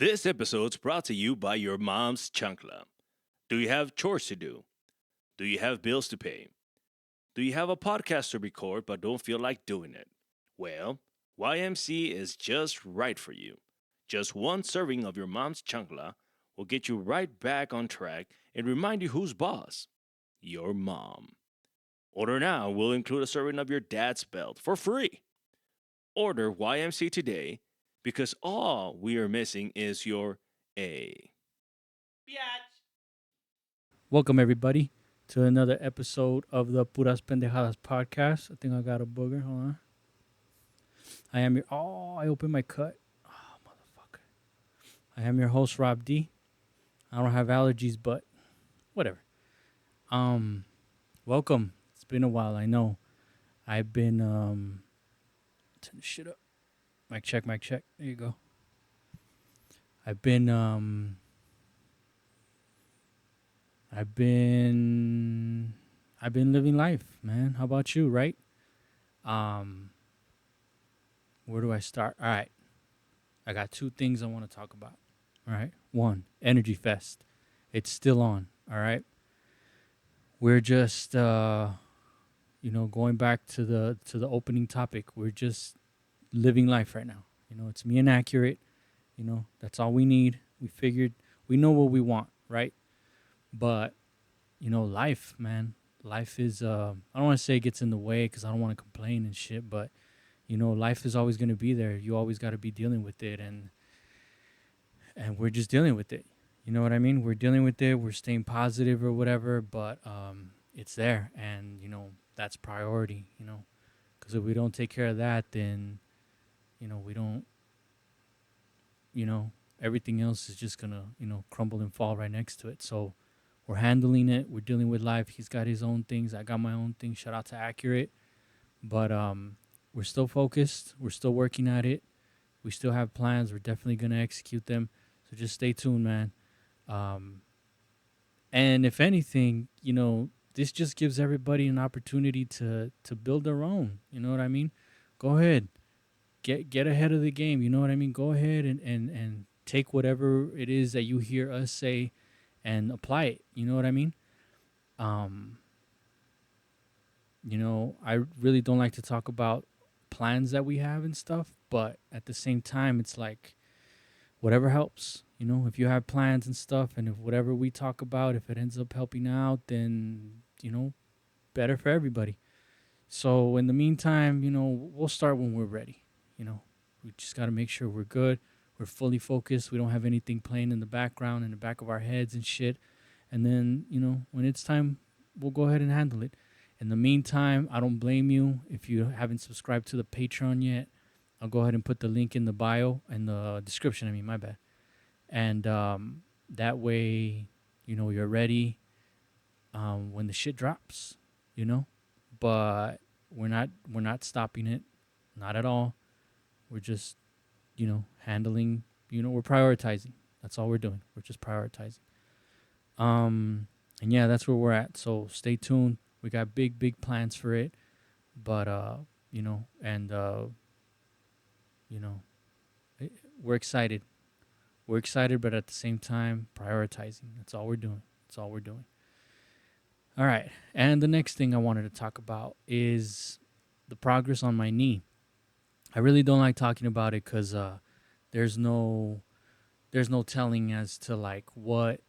This episode's brought to you by your mom's chancla. Do you have chores to do? Do you have bills to pay? Do you have a podcast to record but don't feel like doing it? Well, YMC is just right for you. Just one serving of your mom's chancla will get you right back on track and remind you who's boss. Your mom. Order now will include a serving of your dad's belt for free. Order YMC today because all we are missing is your A. Welcome everybody to another episode of the Puras Pendejadas podcast. I think I got a booger. Hold on. I am your I opened my cut. Oh motherfucker. I am your host Rob D. I don't have allergies, but whatever. Um Welcome. It's been a while, I know. I've been turn this shit up. Mic check, mic check. There you go. I've been I've been I've been living life, man. How about you, right? Um Where do I start? All right. I got two things I want to talk about. All right. One, Energy Fest. It's still on. All right. We're just going back to the opening topic. We're just living life right now. It's me and Accurate. That's all we need. We figured we know what we want, right? But life, man. Life is I don't want to say it gets in the way cuz I don't want to complain and shit, but life is always going to be there. You always got to be dealing with it, and we're just dealing with it. You know what I mean? We're dealing with it. We're staying positive or whatever, but it's there, and that's priority. Because if we don't take care of that, then we don't. Everything else is just gonna crumble and fall right next to it. So we're handling it. We're dealing with life. He's got his own things. I got my own things. Shout out to Accurate, but we're still focused. We're still working at it. We still have plans. We're definitely going to execute them. So just stay tuned, man. And if anything, this just gives everybody an opportunity to build their own. You know what I mean? Go ahead. Get ahead of the game. You know what I mean? Go ahead and take whatever it is that you hear us say and apply it. You know what I mean? Um, I really don't like to talk about plans that we have and stuff, but at the same time, it's like whatever helps. If you have plans and stuff, and if whatever we talk about, if it ends up helping out, then better for everybody. So in the meantime, we'll start when we're ready. We just got to make sure we're good. We're fully focused. We don't have anything playing in the background, in the back of our heads and shit. And then, when it's time, we'll go ahead and handle it. In the meantime, I don't blame you if you haven't subscribed to the Patreon yet. I'll go ahead and put the link in the bio and the description. My bad. And that way, you're ready when the shit drops. But we're not stopping it, not at all. We're just handling. We're prioritizing. That's all we're doing. We're just prioritizing. And yeah, that's where we're at. So stay tuned. We got big plans for it, but you know, we're excited. We're excited, but at the same time, prioritizing. That's all we're doing. That's all we're doing. All right. And the next thing I wanted to talk about is the progress on my knee. I really don't like talking about it because there's no telling as to like what's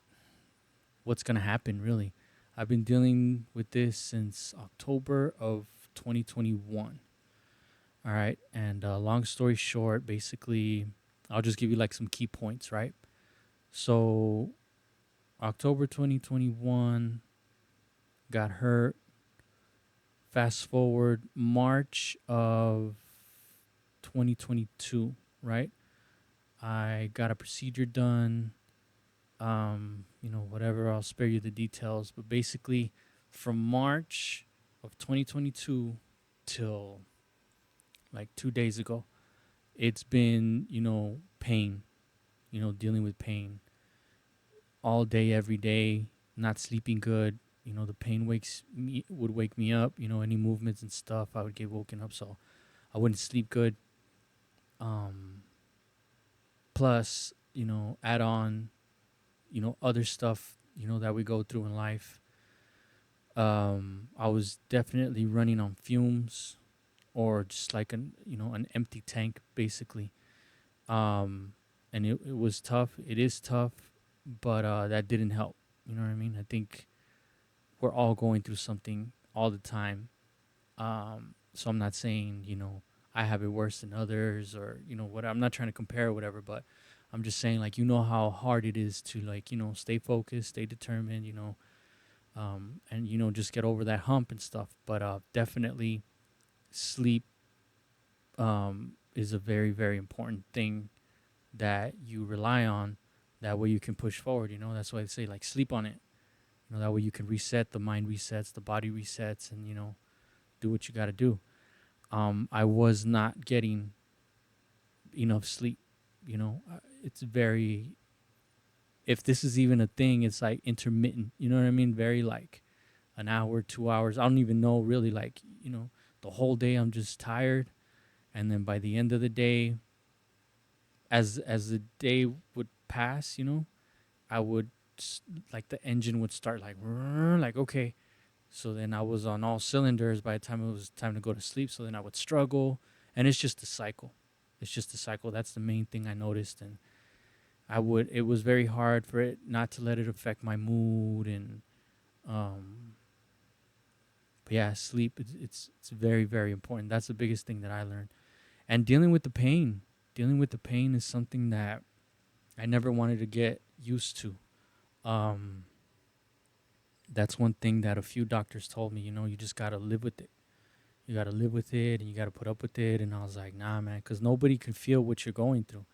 gonna happen really. I've been dealing with this since October of 2021. All right, and long story short, basically, I'll just give you like some key points, right? So October 2021, got hurt. Fast forward March of 2022, right? I got a procedure done. Whatever. I'll spare you the details, but basically, from March of 2022 till like 2 days ago, it's been pain. Dealing with pain all day, every day. Not sleeping good. The pain would wake me up. Any movements and stuff, I would get woken up, so I wouldn't sleep good. Plus, add on, other stuff, that we go through in life. I was definitely running on fumes, or just like an empty tank, basically. Um, and it was tough. It is tough, but that didn't help. You know what I mean? I think we're all going through something all the time. So I'm not saying, I have it worse than others, or, what. I'm not trying to compare or whatever, but I'm just saying, like, how hard it is to, like, stay focused, stay determined, and, just get over that hump and stuff. But definitely sleep is a very, very important thing that you rely on. That way you can push forward, that's why I say, like, sleep on it. That way you can reset, the mind resets, the body resets, and, do what you got to do. I was not getting enough sleep. It's very, if this is even a thing, it's like intermittent. You know what I mean? Very like an hour, 2 hours. I don't even know really. Like, the whole day I'm just tired, and then by the end of the day, as the day would pass, I would like the engine would start like like okay. So then I was on all cylinders by the time it was time to go to sleep. So then I would struggle, and it's just a cycle. It's just a cycle. That's the main thing I noticed, and it was very hard for it not to let it affect my mood. And um but yeah, sleep, it's very, very important. That's the biggest thing that I learned. And dealing with the pain is something that I never wanted to get used to. um that's one thing that a few doctors told me. You just got to live with it. You got to live with it, and you got to put up with it. And I was like, nah, man, because nobody can feel what you're going through.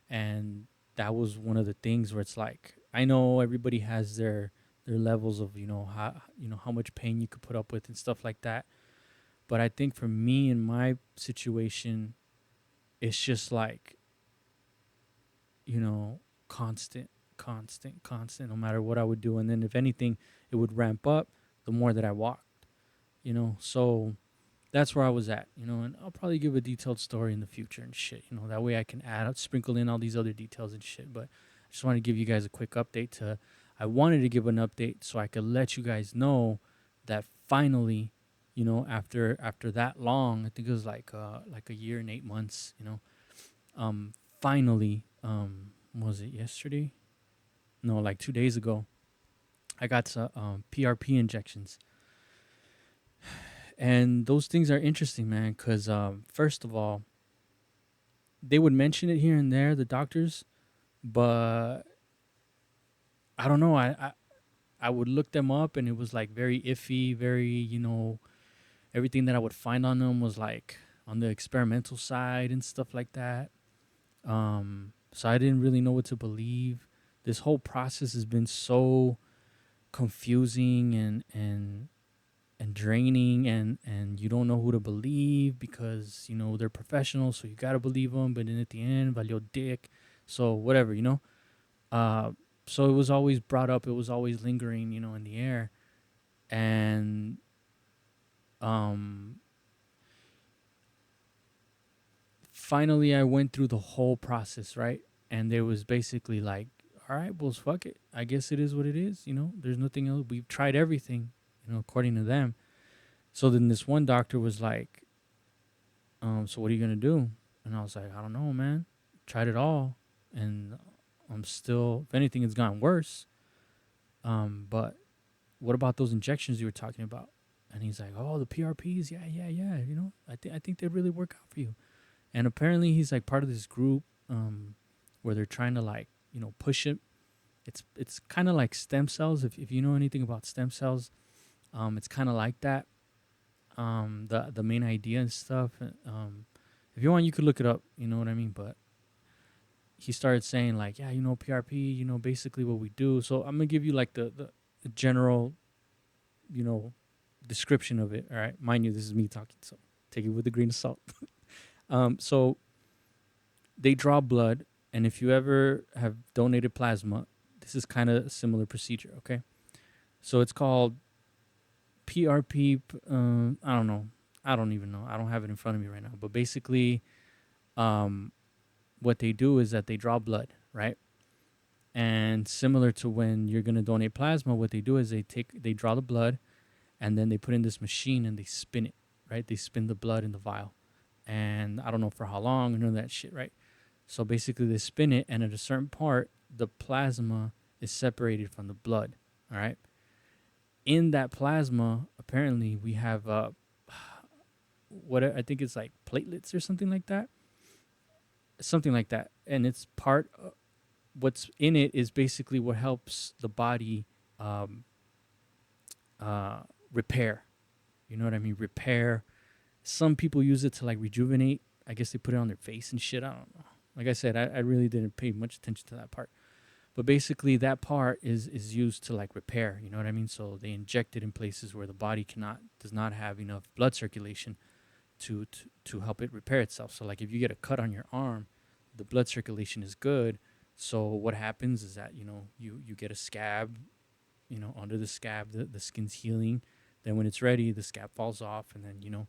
And that was one of the things where it's like, I know everybody has their levels of, how much pain you could put up with and stuff like that. But I think for me, in my situation, it's just like, you know constant, constant, no matter what I would do. And then if anything, it would ramp up the more that I walked. So that's where I was at. And I'll probably give a detailed story in the future and shit. That way I can sprinkle in all these other details and shit. But I just want to give you guys a quick update. I wanted to give an update so I could let you guys know that finally, after that long, I think it was like a year and 8 months. Um, finally, was it yesterday? No, like 2 days ago, I got some PRP injections. And those things are interesting, man, because first of all, they would mention it here and there, the doctors, but I don't know. I would look them up, and it was like very iffy, very, everything that I would find on them was like on the experimental side and stuff like that. So I didn't really know what to believe. This whole process has been so confusing and draining, and you don't know who to believe because they're professionals, so you got to believe them, but then at the end valio dick. So whatever, uh so it was always brought up, it was always lingering, in the air. And um finally I went through the whole process, right? And there was basically like, all right, well, fuck it, I guess it is what it is. There's nothing else, we've tried everything, according to them. So then this one doctor was like, so what are you gonna do? And I was like, I don't know, man. Tried it all, and I'm still. If anything, it's gotten worse. But what about those injections you were talking about? And he's like, oh, the PRPs, yeah, yeah, yeah. I think they really work out for you. And apparently, he's like part of this group, where they're trying to like, push it. It's kind of like stem cells. If you know anything about stem cells, it's kind of like that. The main idea and stuff. If you want, you could look it up. You know what I mean? But he started saying like, yeah, PRP, basically what we do. So I'm gonna give you like the general, you know, description of it. All right, mind you, this is me talking, so take it with a grain of salt. So they draw blood, and if you ever have donated plasma, this is kind of a similar procedure. Okay, so it's called PRP. I don't know. I don't even know. I don't have it in front of me right now. But basically, um, what they do is that they draw blood. right? And similar to when you're gonna donate plasma, what they do is they draw the blood, and then they put in this machine and they spin it, right? They spin the blood in the vial, and I don't know for how long, none of that shit, right? So basically, they spin it, and at a certain part, the plasma is separated from the blood. All right. In that plasma, apparently, we have what I think it's like platelets or something like that, and it's part. What's in it is basically what helps the body um, uh, repair. You know what I mean? Repair. Some people use it to like rejuvenate. I guess they put it on their face and shit. I don't know. Like I said, I really didn't pay much attention to that part. But basically, that part is used to like repair. You know what I mean? So they inject it in places where the body cannot does not have enough blood circulation to help it repair itself. So like if you get a cut on your arm, the blood circulation is good. So what happens is that you get a scab, under the scab, the skin's healing. Then when it's ready, the scab falls off, and then you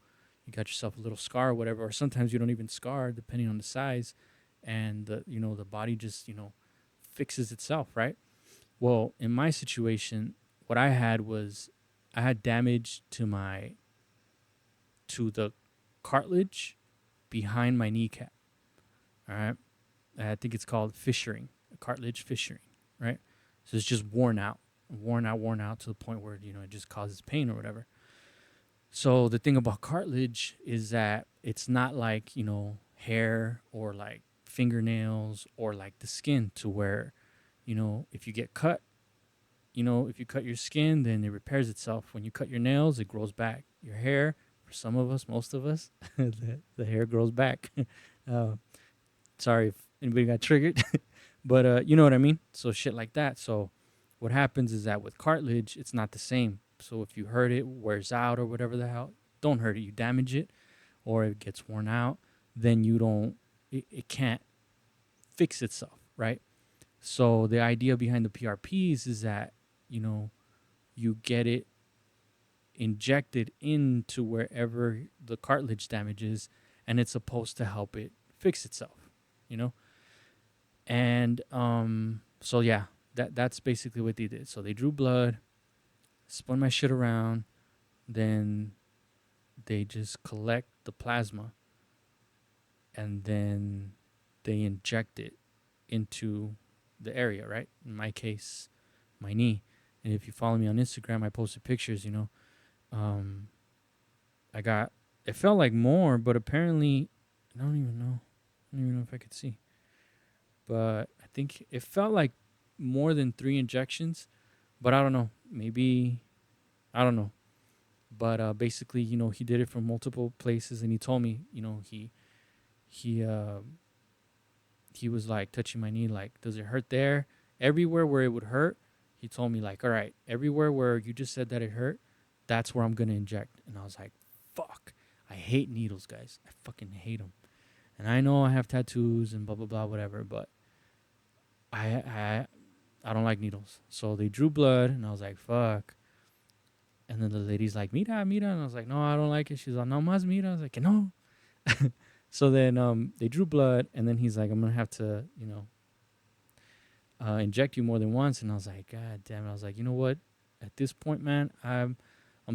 got yourself a little scar or whatever. Or sometimes you don't even scar, depending on the size, and the body just fixes itself, right? Well, in my situation, what I had was I had damage to the cartilage behind my kneecap. All right, I think it's called fissuring, cartilage fissuring, right? So it's just worn out to the point where it just causes pain or whatever. So the thing about cartilage is that it's not like hair or like fingernails or like the skin, to where if you get cut, if you cut your skin, then it repairs itself. When you cut your nails, it grows back. Your hair, for some of us, most of us, the hair grows back. uh, Sorry if anybody got triggered, but you know what I mean. So shit like that. So what happens is that with cartilage, it's not the same. So if you hurt it, wears out or whatever the hell, don't hurt it. You damage it, or it gets worn out, then you don't. It can't fix itself, right? So the idea behind the PRPs is that you know you get it injected into wherever the cartilage damage is, and it's supposed to help it fix itself, you know. And so yeah, that's basically what they did. So they drew blood, spun my shit around, then they just collect the plasma, and then they inject it into the area, right? In my case, my knee. And if you follow me on Instagram, I posted pictures, Um, I got, it felt like more, but apparently, I don't even know. I don't even know if I could see. But I think it felt like more than 3 injections, but I don't know. Maybe, I don't know. But basically, he did it from multiple places, and he told me, he he was like touching my knee, like, does it hurt there? Everywhere where it would hurt, he told me, like, all right, everywhere where you just said that it hurt, that's where I'm gonna inject. And I was like, fuck, I hate needles, guys. I fucking hate them. And I know I have tattoos and blah blah blah whatever, but I I don't like needles. So they drew blood, and I was like, fuck. And then the lady's like, mira, mira, and I was like, no, I don't like it. She's like, no más mira. I was like, no. So then they drew blood, and then he's like, I'm gonna have to, inject you more than once. And I was like, God damn it. I was like, you know what? At this point, man, I'm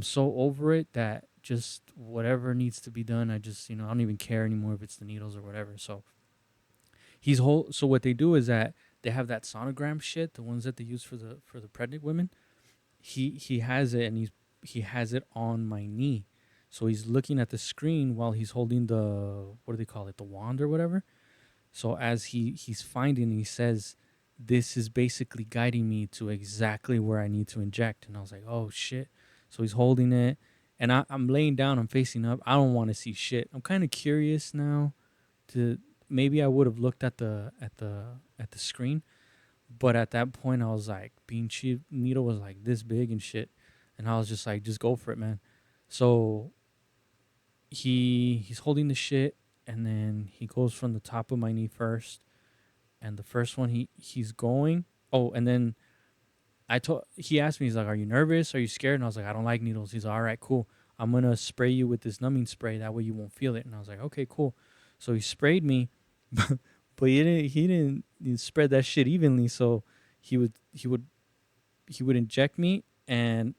so over it that just whatever needs to be done, I just, I don't even care anymore if it's the needles or whatever. So so what they do is that they have that sonogram shit, the ones that they use for the pregnant women. He has it, and he has it on my knee. So he's looking at the screen while he's holding the, what do they call it, the wand or whatever. So as he's finding, he says, this is basically guiding me to exactly where I need to inject. And I was like, oh shit. So he's holding it, and I'm laying down, I'm facing up. I don't want to see shit. I'm kind of curious now to, maybe I would have looked at the screen, but at that point I was like, being cheap, needle was like this big and shit. And I was just like, just go for it, man. So he's holding the shit, and then he goes from the top of my knee first, and the first one he's going. Oh, and then he asked me, he's like, are you nervous, are you scared? And I was like, I don't like needles. He's like, all right, cool, I'm gonna spray you with this numbing spray, that way you won't feel it. And I was like, okay, cool. So he sprayed me, but he didn't he'd spread that shit evenly. So he would he would he would inject me, and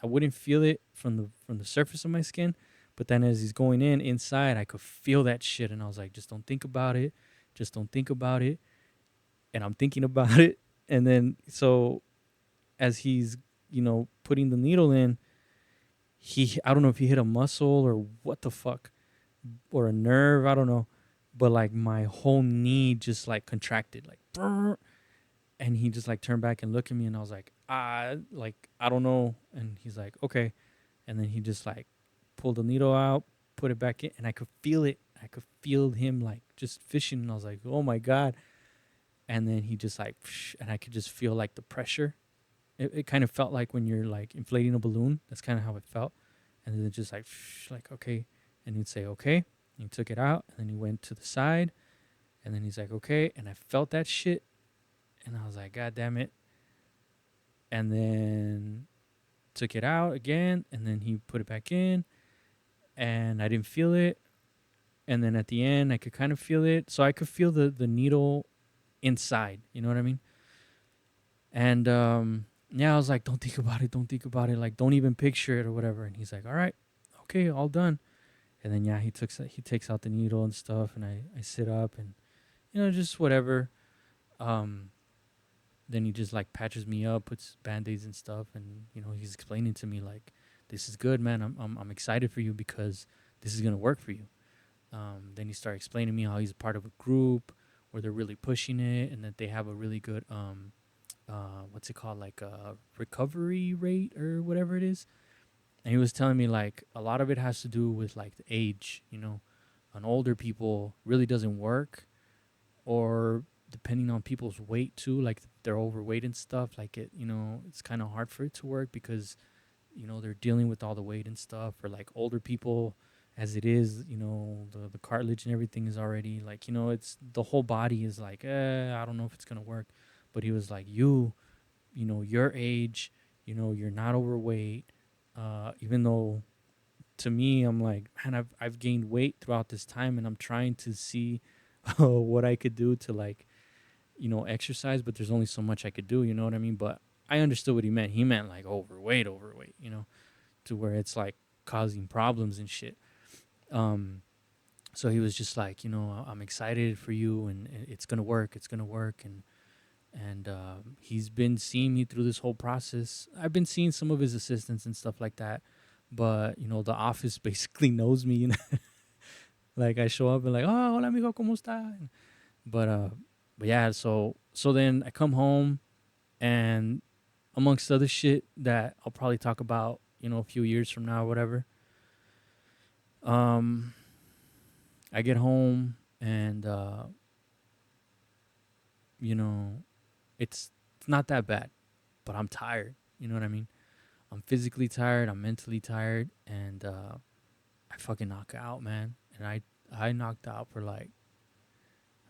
I wouldn't feel it from the surface of my skin, but then as he's going in inside, I could feel that shit, and I was like, just don't think about it, just don't think about it, and I'm thinking about it, and then so as he's putting the needle in, he I don't know if he hit a muscle or what the fuck or a nerve, I don't know, but like my whole knee just like contracted, like brrr, and he just like turned back and looked at me, and I was like I don't know, and he's like okay, and then he just like pulled the needle out, put it back in, and I could feel it. I could feel him like just fishing, and I was like, oh my god. And then he just like, and I could just feel like the pressure. It kind of felt like when you're like inflating a balloon. That's kind of how it felt. And then it just like okay, and he'd say okay. And he took it out, and then he went to the side, and then he's like okay, and I felt that shit, and I was like, god damn it. And then took it out again, and then he put it back in, and I didn't feel it. And then at the end, I could kind of feel it, so I could feel the needle inside. You know what I mean? And yeah, I was like, don't think about it, don't think about it, like don't even picture it or whatever. And he's like, all right, okay, all done. And then yeah, he takes out the needle and stuff, and I sit up and just whatever. Um, then he just like patches me up, puts band-aids and stuff, and he's explaining to me like, this is good, man. I'm excited for you because this is gonna work for you. Then he started explaining to me how he's a part of a group where they're really pushing it, and that they have a really good what's it called, like a recovery rate or whatever it is. And he was telling me like a lot of it has to do with like the age. On older people really doesn't work, or depending on people's weight too, like they're overweight and stuff, like it's kind of hard for it to work because they're dealing with all the weight and stuff. Or like older people, as it is, the cartilage and everything is already like, it's the whole body is like, I don't know if it's gonna work. But he was like, your age, you're not overweight. Even though to me, I'm like, man, I've gained weight throughout this time, and I'm trying to see what I could do to like, exercise, but there's only so much I could do, you know what I mean? But I understood what he meant. He meant like overweight, to where it's like causing problems and shit. Um, so he was just like, I'm excited for you, and it's gonna work. It's gonna work, and he's been seeing me through this whole process. I've been seeing some of his assistants and stuff like that, but the office basically knows me. Like I show up and like, oh, hola amigo, cómo está? But but yeah, so then I come home, and amongst other shit that I'll probably talk about, a few years from now or whatever. Um, I get home, and you know, it's not that bad, but I'm tired. You know what I mean? I'm physically tired. I'm mentally tired, and I fucking knock out, man. And I knocked out for like,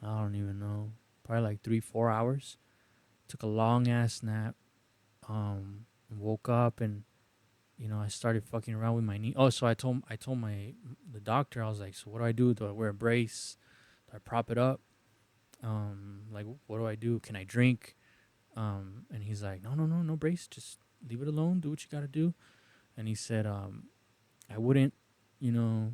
I don't even know, probably like 3-4 hours. Took a long ass nap. Woke up, and I started fucking around with my knee. Oh, so I told the doctor, I was like, so what do I do? Do I wear a brace? Do I prop it up? Like what do I do? Can I drink? And he's like, no, no, no, no brace. Just leave it alone. Do what you gotta do. And he said, I wouldn't, you know,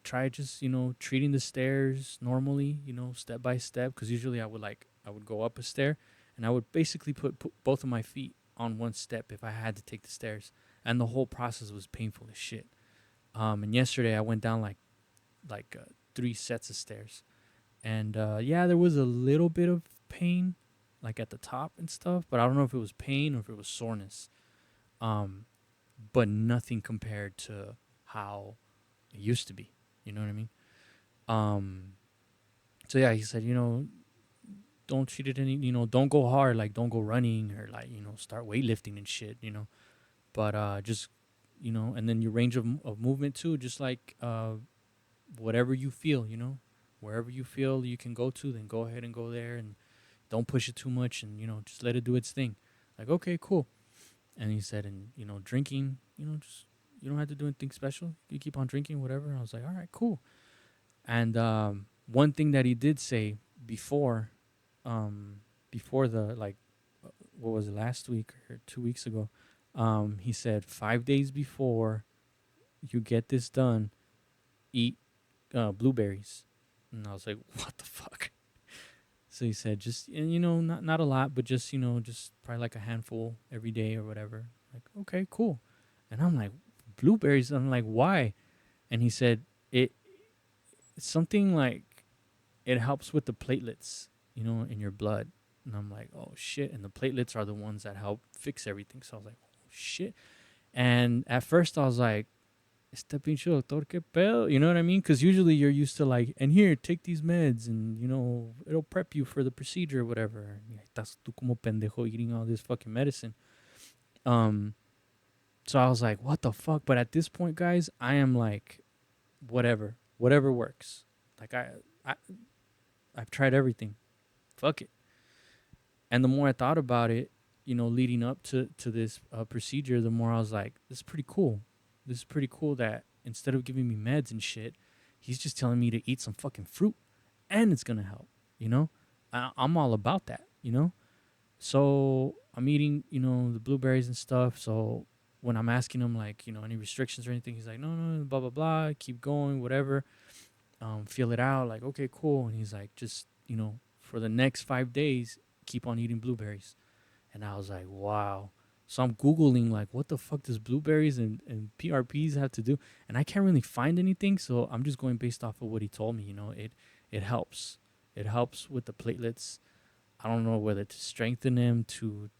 try just treating the stairs normally, step by step. Because usually I would go up a stair, and I would basically put both of my feet on one step if I had to take the stairs, and the whole process was painful as shit. And yesterday I went down like 3 sets of stairs, and yeah, there was a little bit of pain, like at the top and stuff, but I don't know if it was pain or if it was soreness. Um, but nothing compared to how it used to be. You know what I mean? Um, so yeah, he said, don't treat it any, don't go hard, like don't go running or like start weightlifting and shit, but just and then your range of movement too, just like whatever you feel, wherever you feel you can go to, then go ahead and go there, and don't push it too much, and just let it do its thing. Like, okay, cool. And he said, and drinking, just you don't have to do anything special. You keep on drinking, whatever. And I was like, all right, cool. And one thing that he did say before, um, before the like, what was it, last week or 2 weeks ago? He said 5 days before you get this done, eat blueberries, and I was like, what the fuck? So he said, just, and not a lot, but just just probably like a handful every day or whatever. Like, okay, cool. And I'm like, blueberries. I'm like, why? And he said it it's something like it helps with the platelets, in your blood. And I'm like, oh shit. And the platelets are the ones that help fix everything. So I was like, oh shit. And at first I was like, este pinche doctor, que pedo? You know what I mean? Because usually you're used to like, and here, take these meds, and it'll prep you for the procedure or whatever. Estás tú como pendejo eating all this fucking medicine. Um, so I was like, what the fuck? But at this point, guys, I am like, whatever works. Like I I've tried everything. Fuck it. And the more I thought about it, leading up to this procedure, the more I was like, this is pretty cool. This is pretty cool that instead of giving me meds and shit, he's just telling me to eat some fucking fruit, and it's gonna help. You know, I'm all about that. So I'm eating, the blueberries and stuff. So when I'm asking him like, any restrictions or anything, he's like, no, no, blah blah blah, keep going, whatever. Feel it out. Like, okay, cool. And he's like, just for the next 5 days, keep on eating blueberries. And I was like, wow. So I'm Googling, like, what the fuck does blueberries and PRPs have to do? And I can't really find anything. So I'm just going based off of what he told me. It helps. It helps with the platelets. I don't know whether to strengthen them to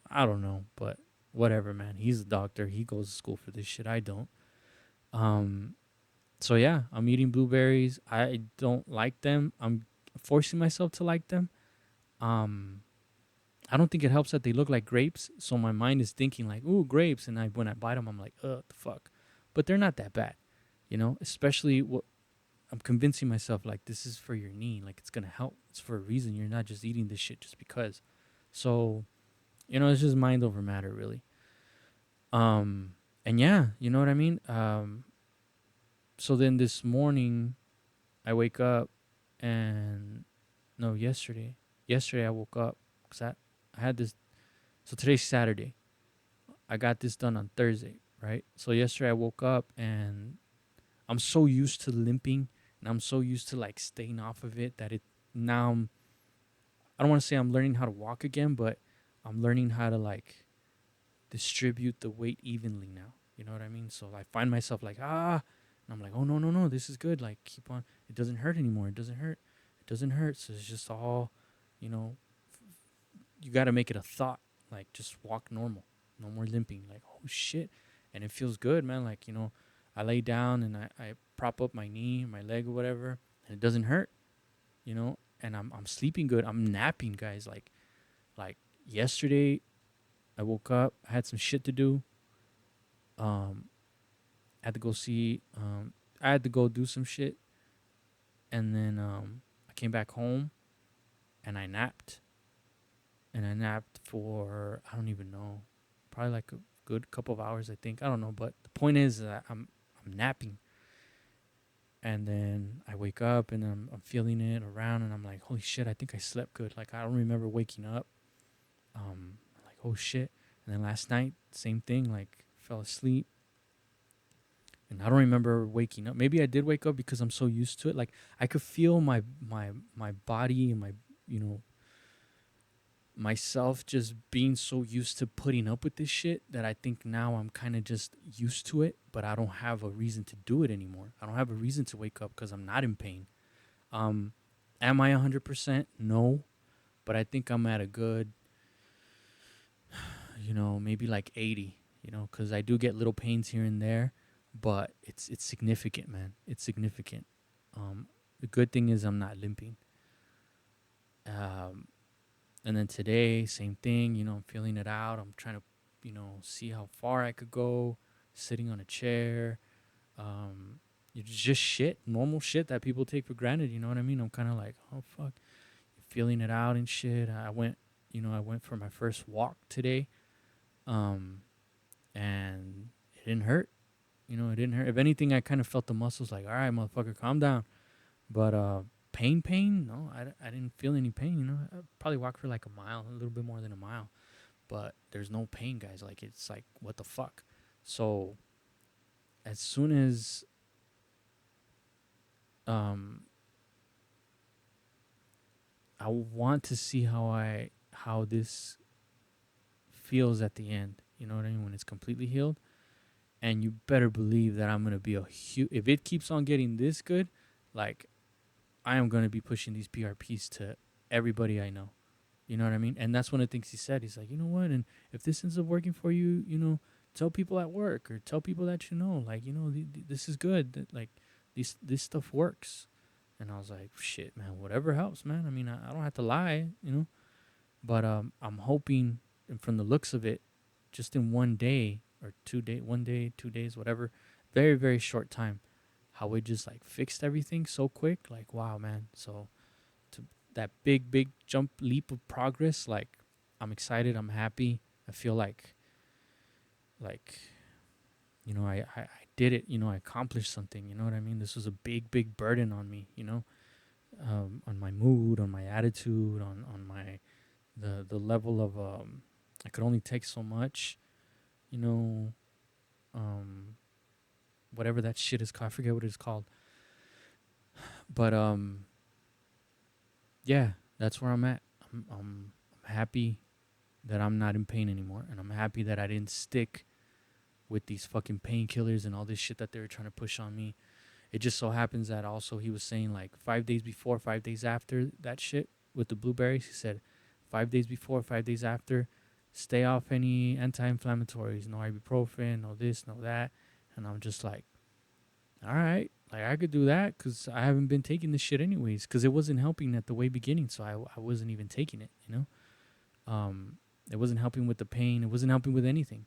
I don't know, but whatever, man. He's a doctor. He goes to school for this shit. I don't. Um, so yeah, I'm eating blueberries. I don't like them. I'm forcing myself to like them. Um, I don't think it helps that they look like grapes. So my mind is thinking like, "Ooh, grapes," and when I bite them, I'm like, "Ugh, the fuck," but they're not that bad, Especially what I'm convincing myself like this is for your knee, like it's gonna help. It's for a reason. You're not just eating this shit just because. So it's just mind over matter, really. Um, and yeah, you know what I mean. So then this morning, I wake up, and no, yesterday I woke up because I had this. So today's Saturday. I got this done on Thursday, right? So yesterday I woke up, and I'm so used to limping, and I'm so used to like staying off of it that it now I don't want to say I'm learning how to walk again, but I'm learning how to like distribute the weight evenly now. You know what I mean? So I find myself like, and I'm like, oh no, no, no, this is good. Like, keep on. It doesn't hurt anymore. It doesn't hurt. It doesn't hurt. So it's just all, you know, you got to make it a thought. Like, just walk normal. No more limping. Like, oh shit. And it feels good, man. Like, I lay down and I prop up my knee, my leg or whatever, and it doesn't hurt, and I'm sleeping good. I'm napping, guys. Like yesterday I woke up, I had some shit to do. Um, I had to go see. I had to go do some shit, and then I came back home, and I napped, for I don't even know, probably like a good couple of hours. I think I don't know, but the point is that I'm napping, and then I wake up and I'm feeling it around, and I'm like, holy shit, I think I slept good. Like I don't remember waking up. Like, oh shit. And then last night, same thing. Like fell asleep, and I don't remember waking up. Maybe I did wake up because I'm so used to it. Like I could feel my body and my you know myself just being so used to putting up with this shit that I think now I'm kind of just used to it, but I don't have a reason to do it anymore. I don't have a reason to wake up because I'm not in pain. Um, am I 100%? No, but I think I'm at a good, maybe like 80, because I do get little pains here and there, but it's significant, man. It's significant. The good thing is I'm not limping. Um, and then today, same thing. I'm feeling it out. I'm trying to, see how far I could go, sitting on a chair. It's just shit, normal shit that people take for granted. You know what I mean? I'm kind of like, oh fuck, feeling it out and shit. I went for my first walk today. Um, and it didn't hurt. It didn't hurt. If anything, I kind of felt the muscles like, all right, motherfucker, calm down. But pain. No, I didn't feel any pain. I probably walked for like a mile, a little bit more than a mile, but there's no pain, guys. Like it's like what the fuck. So as soon as um I want to see how this feels at the end. You know what I mean? When it's completely healed, and you better believe that I'm gonna be a huge. If it keeps on getting this good, like I am gonna be pushing these PRPs to everybody I know. You know what I mean? And that's one of the things he said. He's like, you know what? And if this ends up working for you, tell people at work or tell people that you know, like, this is good. Like, this stuff works. And I was like, shit, man, whatever helps, man. I mean, I don't have to lie. But I'm hoping, and from the looks of it, just in one day or 2 day, 1 day, 2 days, whatever, very very short time, how it just like fixed everything so quick. Like, wow, man. So to that big jump leap of progress, like I'm excited. I'm happy. I feel like I did it. I accomplished something. You know what I mean? This was a big burden on me. On my mood, on my attitude, on my the level of I could only take so much, you know, um whatever that shit is called. I forget what it's called. But yeah, that's where I'm at. I'm happy that I'm not in pain anymore, and I'm happy that I didn't stick with these fucking painkillers and all this shit that they were trying to push on me. It just so happens that also he was saying like 5 days before, 5 days after that shit with the blueberries. He said 5 days before, 5 days after, stay off any anti-inflammatories, no ibuprofen, no this, no that. And I'm just like, all right, like I could do that because I haven't been taking this shit anyways because it wasn't helping at the way beginning, so I wasn't even taking it. It wasn't helping with the pain. It wasn't helping with anything.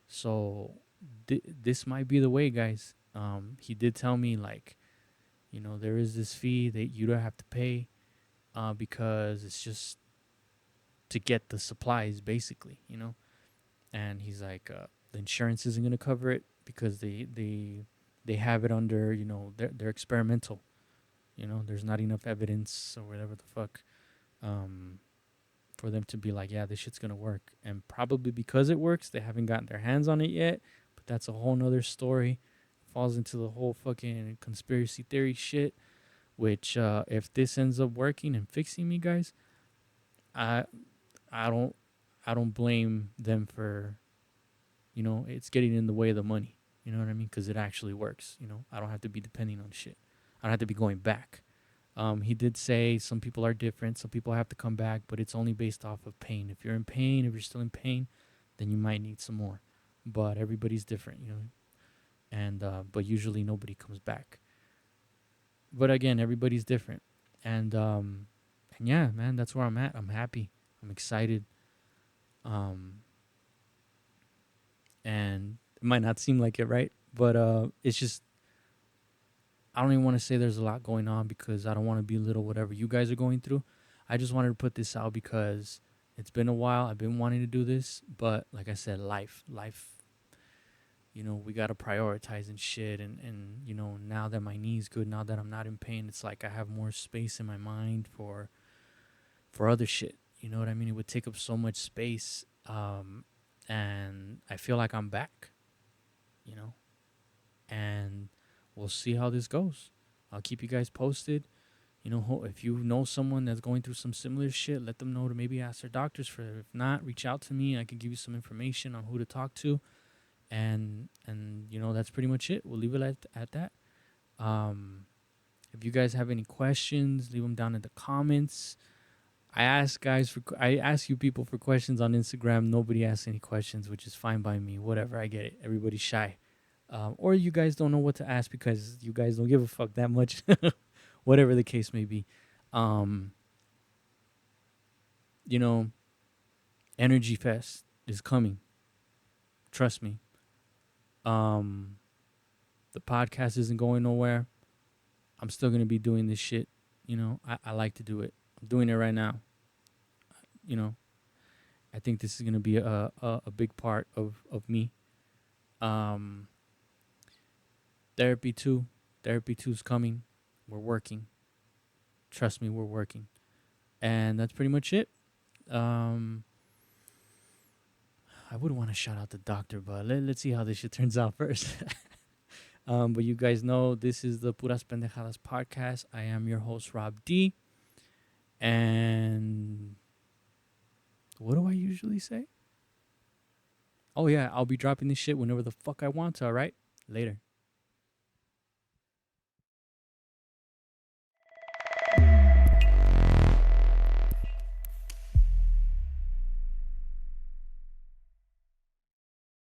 So this might be the way, guys. He did tell me like, there is this fee that you don't have to pay, because it's just to get the supplies, basically. And he's like, the insurance isn't gonna cover it because they have it under, they're experimental. There's not enough evidence or whatever the fuck, um, for them to be like, yeah, this shit's gonna work. And probably because it works, they haven't gotten their hands on it yet. But that's a whole nother story. Falls into the whole fucking conspiracy theory shit. Which, if this ends up working and fixing me, guys, I I don't I don't blame them for, it's getting in the way of the money. You know what I mean? Because it actually works. I don't have to be depending on shit. I don't have to be going back. He did say some people are different. Some people have to come back, but it's only based off of pain. If you're in pain, if you're still in pain, then you might need some more. But everybody's different. And but usually nobody comes back. But again, everybody's different. And yeah, man, that's where I'm at. I'm happy. I'm excited. Um, and it might not seem like it, right? But it's just I don't even want to say there's a lot going on because I don't want to belittle whatever you guys are going through. I just wanted to put this out because it's been a while. I've been wanting to do this, but like I said, life. We got to prioritize and shit. And now that my knee's good, now that I'm not in pain, it's like I have more space in my mind for other shit. You know what I mean? It would take up so much space, and I feel like I'm back. You know, and we'll see how this goes. I'll keep you guys posted. If you know someone that's going through some similar shit, let them know to maybe ask their doctors for it. If not, reach out to me. I can give you some information on who to talk to, and that's pretty much it. We'll leave it at that. Um, if you guys have any questions, leave them down in the comments. I ask you people for questions on Instagram. Nobody asks any questions, which is fine by me. Whatever, I get it. Everybody's shy. Or you guys don't know what to ask because you guys don't give a fuck that much. Whatever the case may be. Um, you know, Energy Fest is coming. Trust me. Um, the podcast isn't going nowhere. I'm still gonna be doing this shit. I like to do it. I'm doing it right now. You know, I think this is gonna be a big part of me. Um, therapy too. Therapy two is coming. We're working. Trust me, we're working. And that's pretty much it. Um, I would want to shout out the doctor, but let's see how this shit turns out first. But you guys know this is the Puras Pendejadas podcast. I am your host, Rob D. And what do I usually say? Oh, yeah, I'll be dropping this shit whenever the fuck I want to, all right? Later.